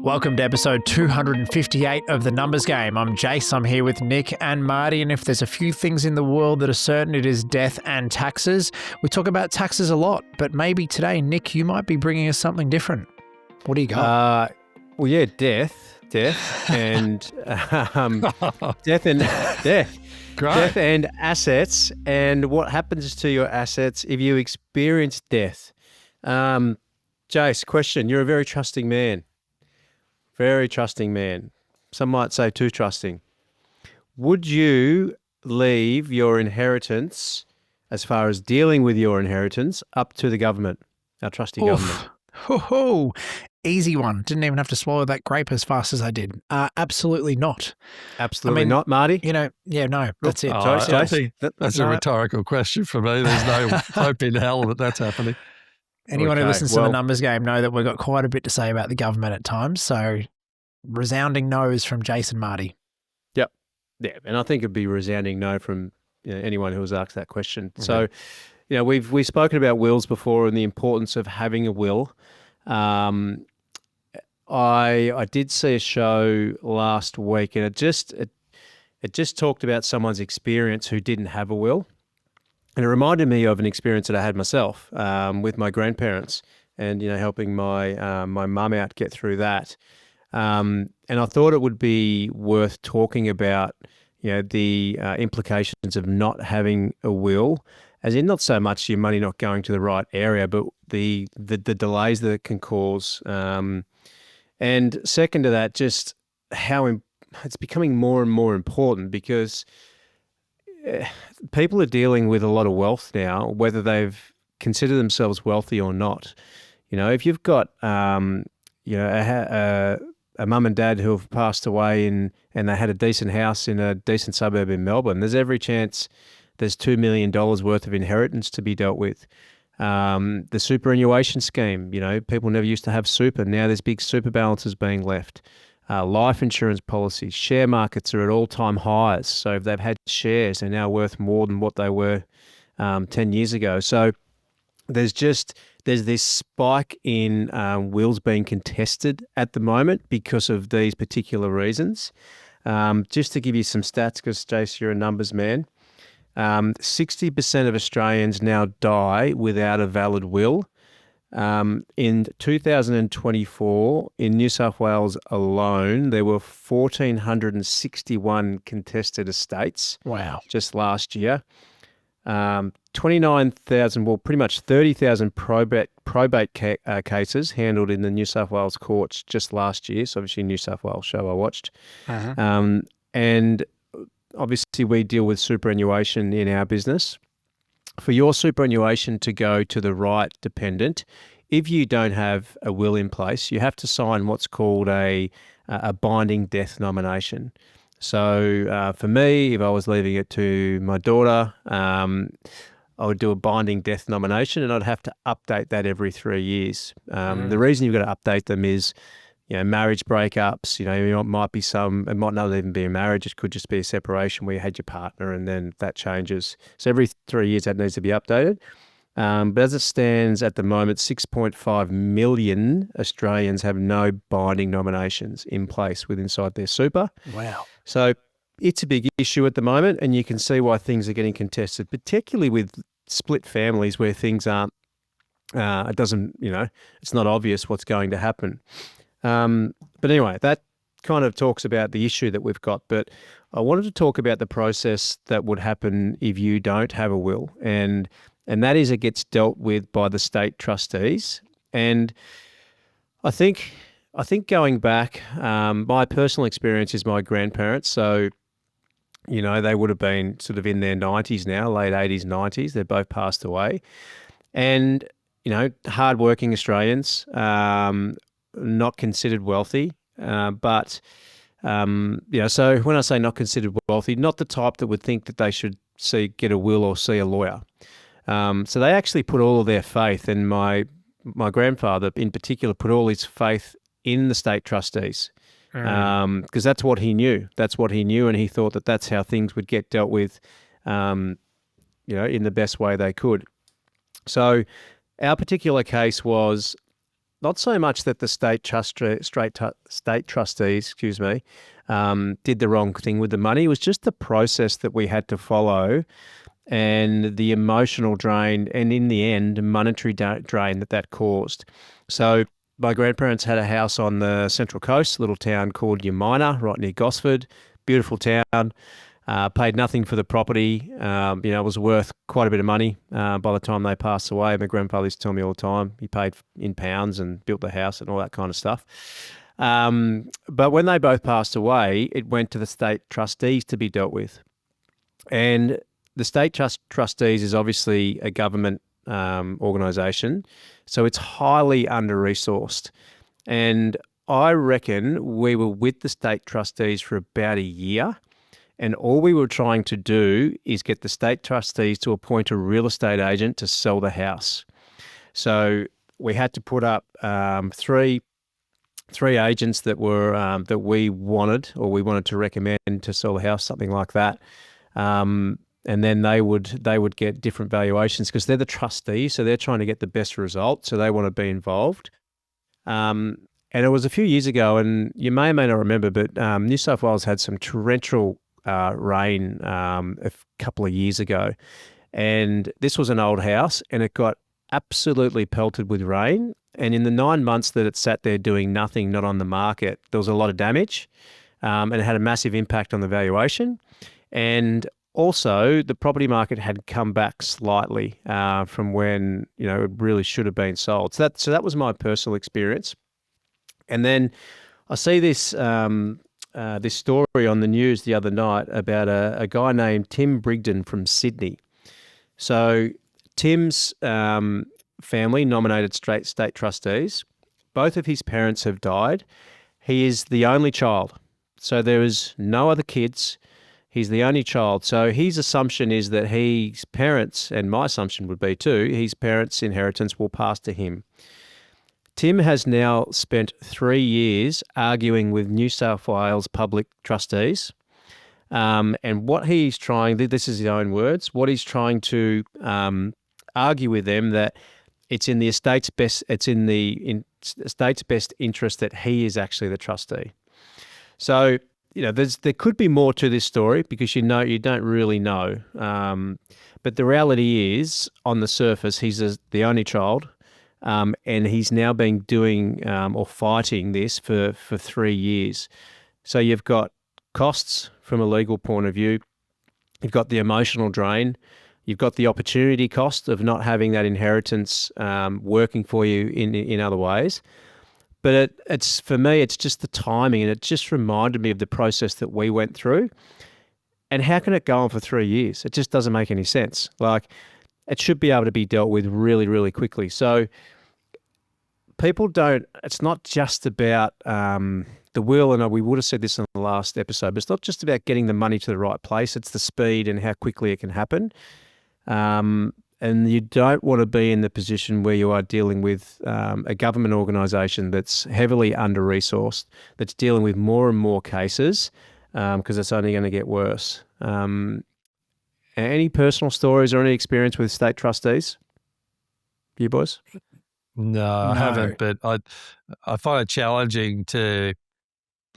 Welcome to episode 258 of The Numbers Game. I'm Jace, I'm here with Nick and Marty, and if there's a few things in the world that are certain, it is death and taxes. We talk about taxes a lot, but maybe today, Nick, you might be bringing us something different. What do you got? Well, yeah, death, and death. Great. Death and assets, and what happens to your assets if you experience death. Jace, question, you're a very trusting man. Very trusting man. Some might say too trusting. Would you leave your inheritance, as far as dealing with your inheritance, up to the government, our trusty government? Oh, easy one. Didn't even have to swallow that grape as fast as I did. Absolutely not. Absolutely not, Marty? No, that's it. I think that's a rhetorical question for me. There's no hope in hell that that's happening. Anyone who listens to The Numbers Game know that we've got quite a bit to say about the government at times. So resounding no's from Jason Marty. Yep. Yeah, and I think it'd be resounding no from anyone who was asked that question. Mm-hmm. So, we've spoken about wills before and the importance of having a will. I did see a show last week, and it just talked about someone's experience who didn't have a will. And it reminded me of an experience that I had myself with my grandparents and, helping my mum out get through that. And I thought it would be worth talking about, the implications of not having a will, as in not so much your money not going to the right area, but the delays that it can cause. And second to that, just how it's becoming more and more important because people are dealing with a lot of wealth now, whether they've considered themselves wealthy or not. If you've got, a mum and dad who have passed away and they had a decent house in a decent suburb in Melbourne, there's every chance there's $2 million worth of inheritance to be dealt with. The superannuation scheme, people never used to have super. Now there's big super balances being left. Life insurance policies, share markets are at all-time highs. So if they've had shares, they're now worth more than what they were 10 years ago. So there's this spike in wills being contested at the moment because of these particular reasons. Just to give you some stats, because Jace, you're a numbers man, 60% of Australians now die without a valid will. In 2024, in New South Wales alone, there were 1,461 contested estates. Wow. Just last year. 29,000, well, pretty much 30,000 probate cases handled in the New South Wales courts just last year. So obviously New South Wales show I watched. Uh-huh. And obviously we deal with superannuation in our business. For your superannuation to go to the right dependent, if you don't have a will in place, you have to sign what's called a binding death nomination. So for me, if I was leaving it to my daughter, I would do a binding death nomination and I'd have to update that every 3 years. The reason you've got to update them is, marriage breakups, it might be it might not even be a marriage. It could just be a separation where you had your partner and then that changes. So every 3 years that needs to be updated. But as it stands at the moment, 6.5 million Australians have no binding nominations in place inside their super. Wow. So it's a big issue at the moment, and you can see why things are getting contested, particularly with split families where things aren't, it's not obvious what's going to happen. But anyway, that kind of talks about the issue that we've got. But I wanted to talk about the process that would happen if you don't have a will. And that is it gets dealt with by the state trustees. And I think going back, my personal experience is my grandparents. So, they would have been sort of in their 90s now, late 80s, 90s. They've both passed away. And, hardworking Australians, not considered wealthy, but so when I say not considered wealthy, not the type that would think that they should get a will or see a lawyer. So they actually put all of their faith, and my grandfather in particular put all his faith in the state trustees, because that's what he knew. That's what he knew, and he thought that that's how things would get dealt with, in the best way they could. So our particular case was not so much that the state trustees, did the wrong thing with the money. It was just the process that we had to follow, and the emotional drain, and in the end, monetary drain that caused. So my grandparents had a house on the Central Coast, a little town called Yamina, right near Gosford. Beautiful town. Paid nothing for the property. It was worth quite a bit of money by the time they passed away. My grandfather used to tell me all the time he paid in pounds and built the house and all that kind of stuff. But when they both passed away, it went to the state trustees to be dealt with. And the state trustees is obviously a government organisation, so it's highly under-resourced. And I reckon we were with the state trustees for about a year, and all we were trying to do is get the state trustees to appoint a real estate agent to sell the house. So we had to put up three agents that we wanted to recommend to sell the house, something like that. And then they would get different valuations because they're the trustees, so they're trying to get the best result, so they want to be involved. And it was a few years ago, and you may or may not remember, but New South Wales had some torrential rain a couple of years ago, and this was an old house, and it got absolutely pelted with rain. And in the 9 months that it sat there doing nothing, not on the market, there was a lot of damage, and it had a massive impact on the valuation. And also, the property market had come back slightly from when it really should have been sold. So that was my personal experience. And then I see this this story on the news the other night about a guy named Tim Brigden from Sydney. So Tim's family nominated state trustees. Both of his parents have died. He is the only child. So there is no other kids. He's the only child. So his assumption is that his parents, and my assumption would be too, his parents' inheritance will pass to him. Tim has now spent 3 years arguing with New South Wales public trustees. And what he's trying, this is his own words, what he's trying to argue with them that it's in the estate's best, estate's best interest that he is actually the trustee. So, there could be more to this story because you don't really know. But the reality is, on the surface, he's the only child. And he's now been doing or fighting this for 3 years. So you've got costs from a legal point of view. You've got the emotional drain. You've got the opportunity cost of not having that inheritance working for you in other ways. But it's for me, it's just the timing, and it just reminded me of the process that we went through. And how can it go on for 3 years? It just doesn't make any sense. Like, it should be able to be dealt with really, really quickly. So it's not just about the will, and we would have said this in the last episode, but it's not just about getting the money to the right place. It's the speed and how quickly it can happen. And you don't want to be in the position where you are dealing with a government organisation that's heavily under-resourced, that's dealing with more and more cases, because it's only going to get worse. Any personal stories or any experience with state trustees? You boys? No, I haven't, but I find it challenging to,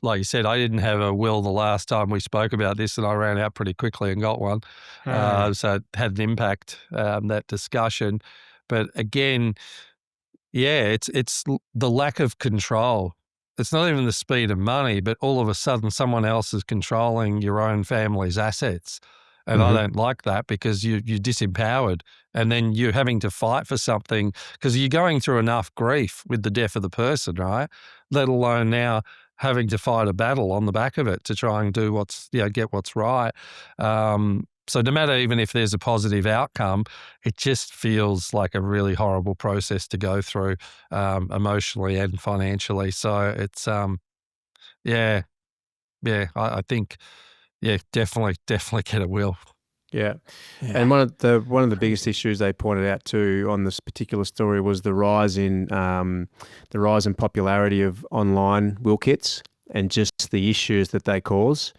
like you said, I didn't have a will the last time we spoke about this, and I ran out pretty quickly and got one. So it had an impact, that discussion. But again, it's the lack of control. It's not even the speed of money, but all of a sudden someone else is controlling your own family's assets. And I don't like that because you're disempowered, and then you're having to fight for something because you're going through enough grief with the death of the person, right? Let alone now having to fight a battle on the back of it to try and do get what's right. So no matter even if there's a positive outcome, it just feels like a really horrible process to go through, emotionally and financially. So it's, I think, definitely get a will. Yeah. And one of the biggest issues they pointed out too on this particular story was the rise in popularity of online will kits and just the issues that they cause,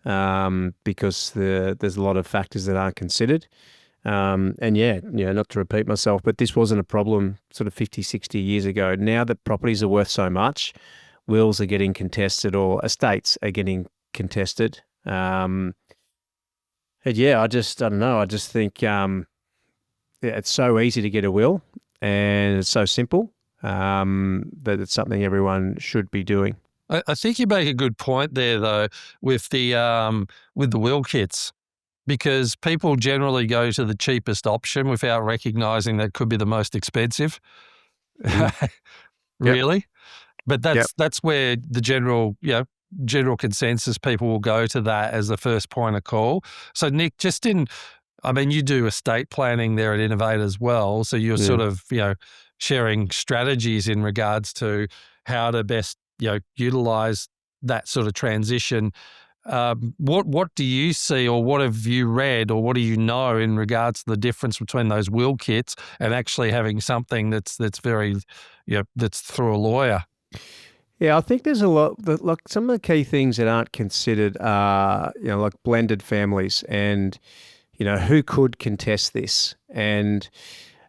because there's a lot of factors that aren't considered. And not to repeat myself, but this wasn't a problem sort of 50, 60 years ago. Now that properties are worth so much, wills are getting contested or estates are getting contested. And I don't know. I just think it's so easy to get a will and it's so simple that it's something everyone should be doing. I think you make a good point there, though, with the will kits. Because people generally go to the cheapest option without recognizing that could be the most expensive. Really? Yep. But that's where the general consensus, people will go to that as the first point of call. So Nick, you do estate planning there at Innovate as well. So you're sort of, sharing strategies in regards to how to best, utilize that sort of transition. What do you see, or what have you read, or what do you know in regards to the difference between those will kits and actually having something that's very, that's through a lawyer? Yeah, I think there's a lot. Like some of the key things that aren't considered are, like blended families, and who could contest this. And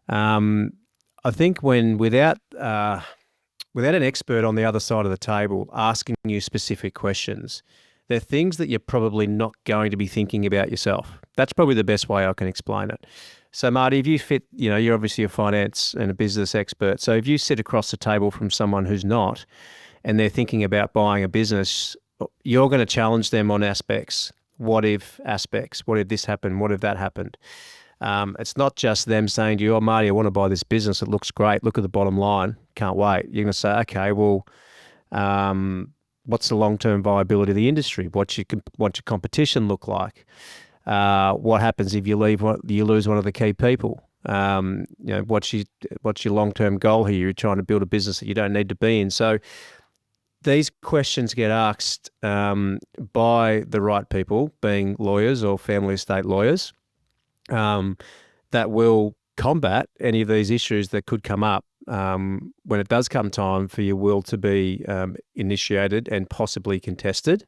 I think without an expert on the other side of the table asking you specific questions, they're things that you're probably not going to be thinking about yourself. That's probably the best way I can explain it. So Marty, if you fit, you're obviously a finance and a business expert. So if you sit across the table from someone who's not, and they're thinking about buying a business, you're going to challenge them on aspects. What if aspects? What if this happened? What if that happened? It's not just them saying to you, "Oh, Marty, I want to buy this business. It looks great. Look at the bottom line. Can't wait." You're going to say, "Okay, well, what's the long-term viability of the industry? What's your competition look like? What happens if you lose one of the key people? What's your long-term goal here? You're trying to build a business that you don't need to be in." So these questions get asked by the right people, being lawyers or family estate lawyers, that will combat any of these issues that could come up when it does come time for your will to be initiated and possibly contested.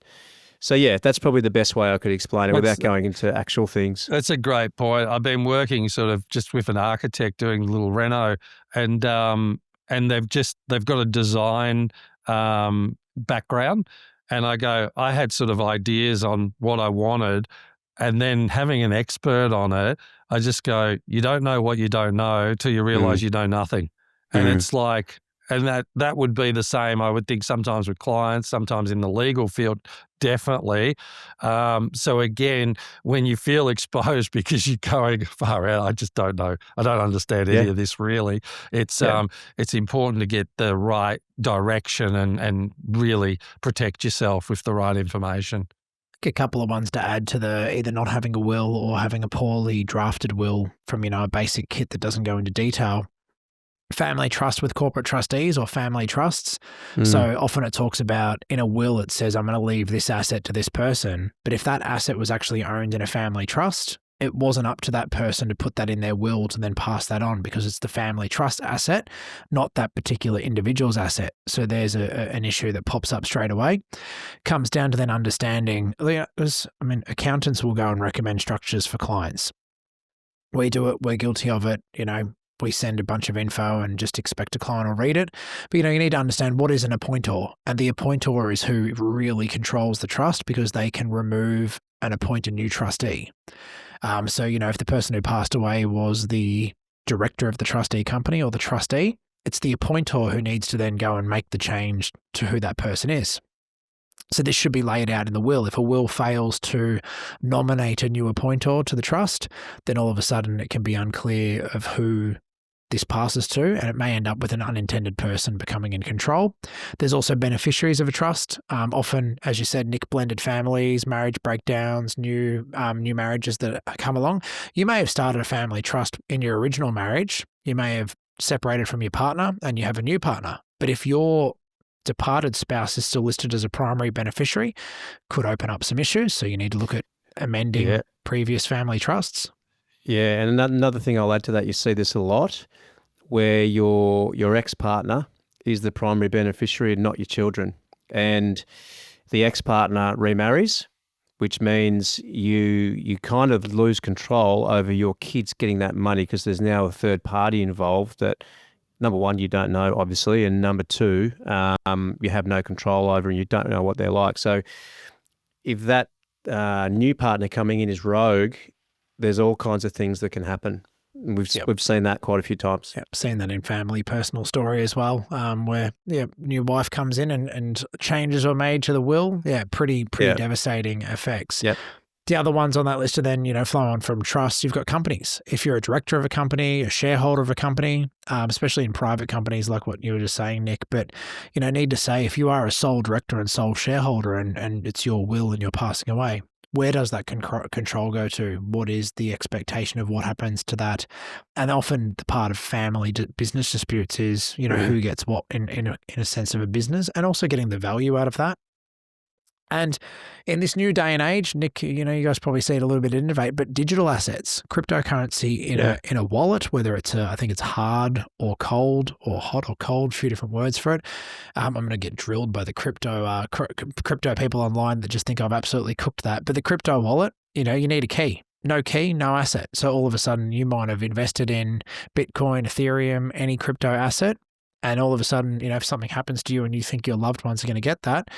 So yeah, that's probably the best way I could explain it without going into actual things. That's a great point. I've been working sort of just with an architect doing a little reno, and they've got a design background, and I had sort of ideas on what I wanted, and then having an expert on it, I just go, you don't know what you don't know till you realize you know nothing. And it's like, and that would be the same, I would think, sometimes with clients, sometimes in the legal field, definitely. So again, when you feel exposed because you're going far out, I just don't know. I don't understand any of this really. It's important to get the right direction and really protect yourself with the right information. A couple of ones to add to the either not having a will or having a poorly drafted will from, a basic kit that doesn't go into detail. Family trust with corporate trustees or family trusts. So often it talks about in a will, it says, I'm going to leave this asset to this person. But if that asset was actually owned in a family trust, it wasn't up to that person to put that in their will to then pass that on, because it's the family trust asset, not that particular individual's asset. So there's an issue that pops up straight away. Comes down to then understanding, accountants will go and recommend structures for clients. We do it. We're guilty of it. We send a bunch of info and just expect a client will read it. But, you need to understand what is an appointor. And the appointor is who really controls the trust, because they can remove and appoint a new trustee. So, if the person who passed away was the director of the trustee company or the trustee, it's the appointor who needs to then go and make the change to who that person is. So this should be laid out in the will. If a will fails to nominate a new appointor to the trust, then all of a sudden it can be unclear of who this passes to, and it may end up with an unintended person becoming in control. There's also beneficiaries of a trust. Often, as you said, Nick, blended families, marriage breakdowns, new marriages that come along. You may have started a family trust in your original marriage. You may have separated from your partner and you have a new partner. But if your departed spouse is still listed as a primary beneficiary, could open up some issues. So you need to look at amending previous family trusts. Yeah, and another thing I'll add to that, you see this a lot, where your ex-partner is the primary beneficiary and not your children. And the ex-partner remarries, which means you kind of lose control over your kids getting that money because there's now a third party involved that, number one, you don't know, obviously, and number two, you have no control over and you don't know what they're like. So if that new partner coming in is rogue, there's all kinds of things that can happen. We've seen that quite a few times. Yep, seen that in family personal story as well, where new wife comes in and changes are made to the will. Yeah, pretty devastating effects. Yep. The other ones on that list are then, flow on from trusts. You've got companies. If you're a director of a company, a shareholder of a company, especially in private companies like what you were just saying, Nick, but, need to say if you are a sole director and sole shareholder and it's your will and you're passing away, where does that control go to? What is the expectation of what happens to that? And often the part of family business disputes is, who gets what in a sense of a business, and also getting the value out of that. And in this new day and age, Nick, you guys probably see it a little bit innovate, but digital assets, cryptocurrency in a wallet, whether it's I think it's hard or cold or hot or cold, a few different words for it. I'm going to get drilled by the crypto people online that just think I've absolutely cooked that. But the crypto wallet, you need a key. No key, no asset. So all of a sudden you might have invested in Bitcoin, Ethereum, any crypto asset. And all of a sudden, if something happens to you and you think your loved ones are going to get that,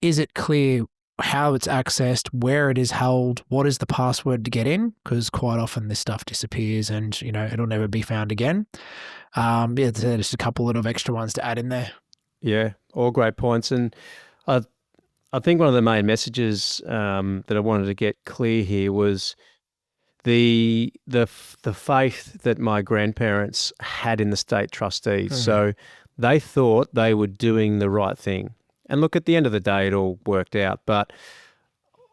is it clear how it's accessed, where it is held, what is the password to get in? Because quite often this stuff disappears and, it'll never be found again. There's just a couple of extra ones to add in there. Yeah, all great points. And I think one of the main messages that I wanted to get clear here was the faith that my grandparents had in the state trustees. So they thought they were doing the right thing. And look, at the end of the day, it all worked out. But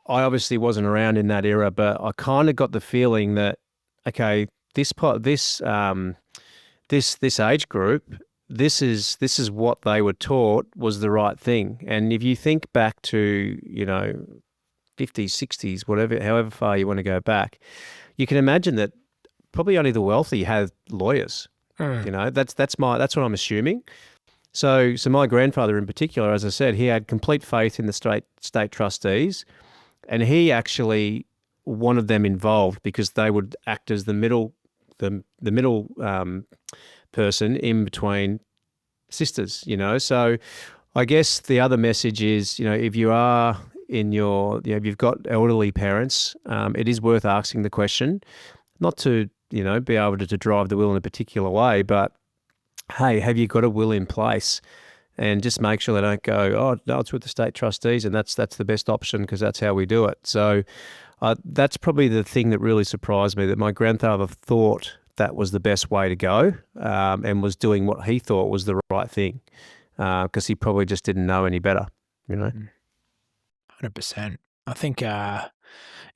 I obviously wasn't around in that era, but I kind of got the feeling that, okay, this age group, this is what they were taught was the right thing. And if you think back to, 50s, 60s, whatever, however far you want to go back, you can imagine that probably only the wealthy had lawyers. That's what I'm assuming. So my grandfather in particular, as I said, he had complete faith in the state trustees, and he actually wanted them involved because they would act as the middle person in between sisters. So I guess the other message is, if you are in if you've got elderly parents, it is worth asking the question, not to be able to drive the will in a particular way, but hey, have you got a will in place? And just make sure they don't go, oh, no, it's with the state trustees and that's the best option because that's how we do it. So that's probably the thing that really surprised me, that my grandfather thought that was the best way to go and was doing what he thought was the right thing because he probably just didn't know any better, 100%. I think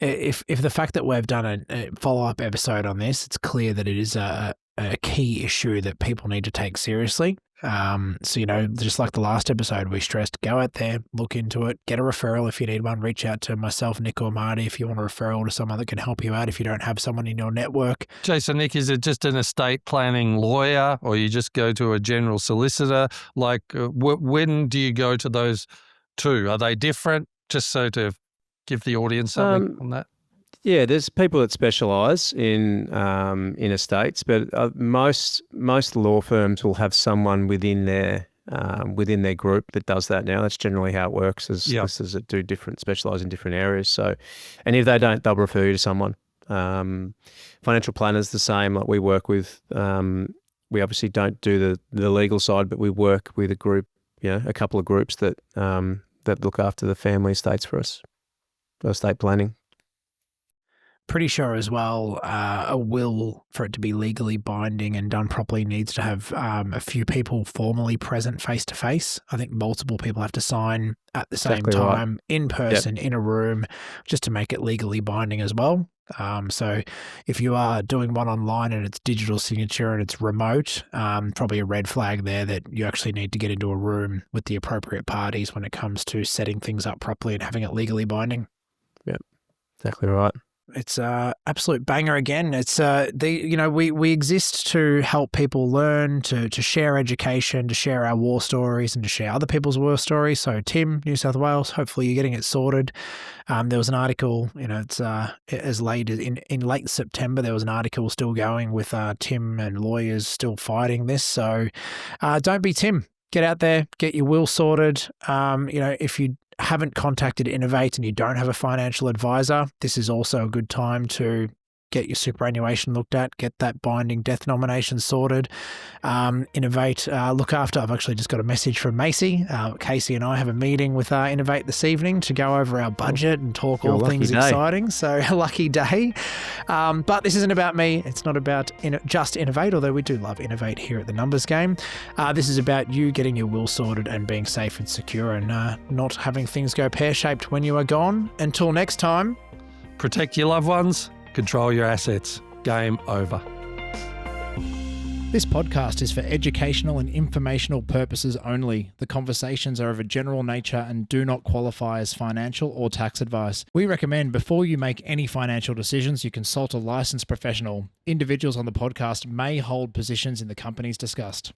if the fact that we've done a follow-up episode on this, it's clear that it is a key issue that people need to take seriously. So, just like the last episode, we stressed, go out there, look into it, get a referral if you need one, reach out to myself, Nick or Marty if you want a referral to someone that can help you out if you don't have someone in your network. Jason, Nick, is it just an estate planning lawyer or you just go to a general solicitor? Like, when do you go to those two? Are they different? Just so to give the audience something on that. Yeah, there's people that specialise in estates, but most law firms will have someone within their group that does that now. That's generally how it works. Solicitors that do specialise in different areas. So, and if they don't, they'll refer you to someone. Financial planners the same. Like we work with. We obviously don't do the legal side, but we work with a group. A couple of groups that look after the family estates for us, estate planning. Pretty sure as well, a will, for it to be legally binding and done properly, needs to have a few people formally present face-to-face. I think multiple people have to sign at the same time, in person, in a room, just to make it legally binding as well. So if you are doing one online and it's digital signature and it's remote, probably a red flag there that you actually need to get into a room with the appropriate parties when it comes to setting things up properly and having it legally binding. Yep, exactly right. It's a absolute banger again. It's we exist to help people learn, to share education, to share our war stories, and to share other people's war stories. So Tim, New South Wales, hopefully you're getting it sorted. There was an article, it's as late as in late September, there was an article still going with Tim and lawyers still fighting this. So don't be Tim. Get out there, get your will sorted. If you haven't contacted Innovate and you don't have a financial advisor, this is also a good time to get your superannuation looked at, get that binding death nomination sorted. Innovate, look after. I've actually just got a message from Macy. Casey and I have a meeting with Innovate this evening to go over our budget and talk all things exciting. So a lucky day. But this isn't about me. It's not about just Innovate, although we do love Innovate here at the Numbers Game. This is about you getting your will sorted and being safe and secure and not having things go pear-shaped when you are gone. Until next time. Protect your loved ones. Control your assets. Game over. This podcast is for educational and informational purposes only. The conversations are of a general nature and do not qualify as financial or tax advice. We recommend before you make any financial decisions, you consult a licensed professional. Individuals on the podcast may hold positions in the companies discussed.